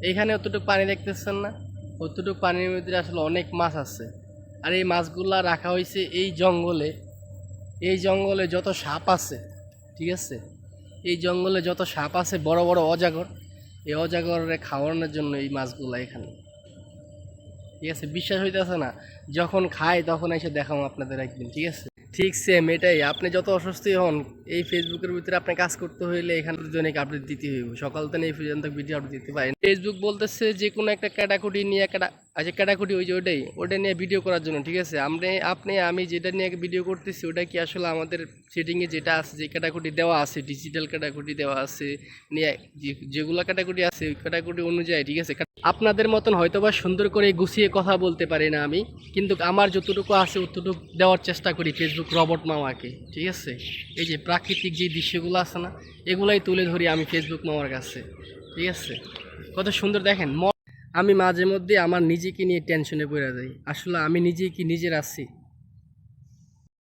এইখানে অতটুকু পানি দেখতেছেন না, অতটুকু পানির মধ্যে আসলে অনেক মাছ আছে। আর এই মাছগুলা রাখা হয়েছে এই জঙ্গলে। এই জঙ্গলে যত সাপ আছে, ঠিক আছে, এই জঙ্গলে যত সাপ আছে বড় বড় অজাগর, এই অজাগরে খাওয়ানোর জন্য এই মাছগুলা এখানে, ঠিক আছে। বিশ্বাস হইতেছে না, যখন খাই তখন এসে দেখাবো আপনাদের একদিন, ঠিক আছে। ঠিক সেম এটাই, আপনি যত অসুস্থ হন এই ফেসবুকের ভিতরে আপনি কাজ করতে হইলে এখানে দৈনিক আপডেট দিতে হইব, সকাল থেকে এই পর্যন্ত ভিডিও আপডেট দিতে পারেন। ফেসবুক বলতেছে যে কোনো একটা ক্যাটাকুটি নিয়ে আচ্ছা ক্যাটাকুটি ওই যে ওটা নিয়ে ভিডিও করার জন্য, ঠিক আছে। আমি যেটা নিয়ে ভিডিও করতেছি ওটা কি আসলে আমাদের সেটিংয়ে যেটা আছে, যে ক্যাটাকুটি দেওয়া আছে, ডিজিটাল ক্যাটাকুটি দেওয়া আছে, নিয়ে যেগুলো ক্যাটাকুটি আছে ওই ক্যাটাকুটি অনুযায়ী, ঠিক আছে। আপনাদের মতন হয়তো বা সুন্দর করে গুছিয়ে কথা বলতে পারি না আমি, কিন্তু আমার যতটুকু আছে ততটুকু দেওয়ার চেষ্টা করি ফেসবুক রবট মামাকে, ঠিক আছে। এই যে প্রাকৃতিক যে দৃশ্যগুলো আছে না, এগুলাই তুলে ধরি আমি ফেসবুক মামার কাছে, ঠিক আছে। কত সুন্দর দেখেন। আমি মাঝে মধ্যে আমার নিজেকে নিয়ে টেনশনে পড়ে যাই, আসলে আমি নিজেই কি নিজের আছি।